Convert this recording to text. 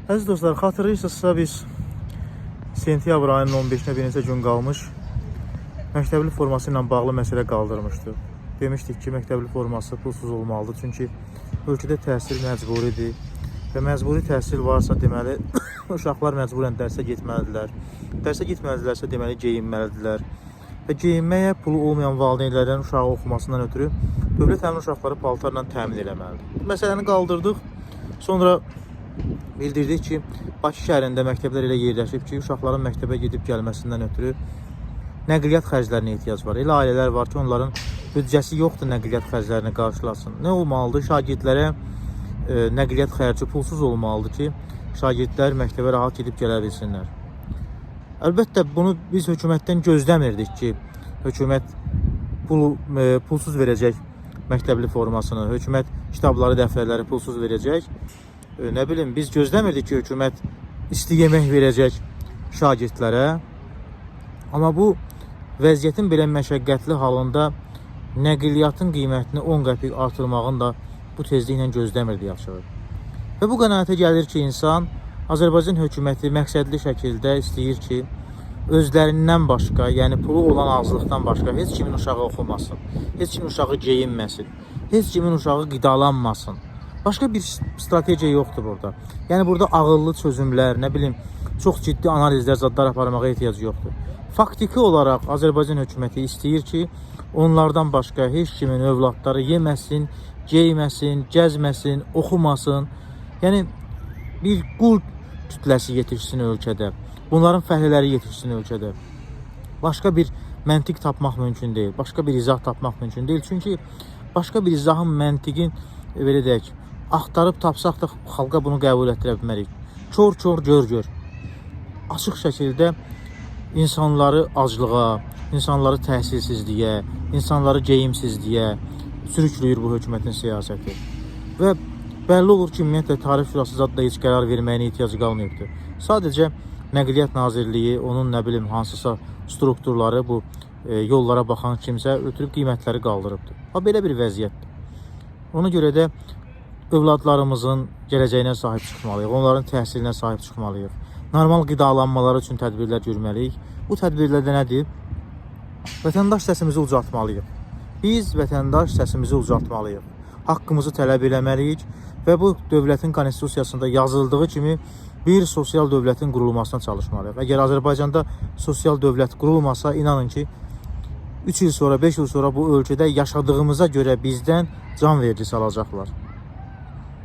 Əziz dostlar, xatırlayırsınızsa biz sentyabr ayının 15-nə bir neçə gün qalmış məktəbli forması ilə bağlı məsələ qaldırmışdıq. Demişdik ki, məktəbli forması pulsuz olmalıdır. Çünki ölkədə təhsil məcburidir və məcburi təhsil varsa deməli uşaqlar məcburən dərsə getməlidirlər. Dərsə getməlidirlərsə deməli geyinməlidirlər. Və geyinməyə pulu olmayan valideynlərdən uşağı oxumasından ötürü dövlət həmin uşaqları paltarla təmin eləməlidir. Məsələni qaldırdıq. Sonra bildirdik ki, Bakı şəhərində məktəblər elə yerləşib ki, uşaqların məktəbə gedib gəlməsindən ötürü nəqliyyat xərclərinə ehtiyac var. Elə ailələr var ki, onların büdcəsi yoxdur nəqliyyat xərclərini qarşılasın. Nə olmalıdır? Şagirdlərə nəqliyyat xərci pulsuz olmalıdır ki, şagirdlər məktəbə rahat gedib gələ bilsinlər. Əlbəttə, bunu biz hökumətdən gözləmirdik ki, hökumət pulsuz verəcək məktəbli formasını, hökumət kitabları, dəftərləri pulsuz verəcək. Nə bilim, biz gözləmirdik ki, hökumət isti yemək verəcək şagirdlərə. Amma bu vəziyyətin belə məşəqqətli halında nəqliyyatın qiymətini 10 qəpik artırmağını da bu tezliklə gözləmirdi yaxşı. Və bu qənaətə gəlir ki, insan Azərbaycan hökuməti məqsədli şəkildə istəyir ki, özlərindən başqa, yəni pulu olan azlıqdan başqa heç kimin uşağı oxumasın, heç kimin uşağı geyinməsin, heç kimin uşağı qidalanmasın. Başqa bir strategiya yoxdur burada. Yəni burada ağıllı çözümlər, nə bilim, çox ciddi analizlər, zadlar aparmağa ehtiyac yoxdur. Faktiki olaraq Azərbaycan hökuməti istəyir ki, onlardan başqa heç kimin övladları yeməsin, geyməsin, gəzməsin, oxumasın. Yəni bir qul kütləsi yetişsin ölkədə. Bunların fəhlələri yetişsin ölkədə. Başqa bir məntiq tapmaq mümkün deyil. Başqa bir izah tapmaq mümkün deyil. Çünki başqa bir izahın məntiqin, belə deyək, axtarıb tapsaq da xalqa bunu qəbul etdirə bilmərik. Kör-kör, gör-gör. Açıq şəkildə insanları aclığa, insanları təhsilsizliyə, insanları geyimsizliyə sürükləyir bu hökumətin siyasəti. Və bəlli olur ki, ümumiyyətlə Tarif Şurası zadda heç qərar verməyinə ehtiyacı qalmayıbdır. Sadəcə Nəqliyyat Nazirliyi, onun nə bilim hansısa strukturları bu yollara baxan kimsə ötürüb qiymətləri qaldırıbdır. Belə bir vəziyyətdir. Ona görə də övladlarımızın gələcəyinə sahib çıxmalıyıq, onların təhsilinə sahib çıxmalıyıq. Normal qidalanmaları üçün tədbirlər görməliyik. Bu tədbirlərdə nədir? Vətəndaş səsimizi ucaltmalıyıq. Biz vətəndaş səsimizi ucaltmalıyıq. Haqqımızı tələb eləməliyik və bu dövlətin konstitusiyasında yazıldığı kimi bir sosial dövlətin qurulmasına çalışmalıyıq. Əgər Azərbaycanda sosial dövlət qurulmasa, inanın ki, 3 il sonra, 5 il sonra bu ölkədə yaşadığımıza görə bizdən can vergisi alacaqlar.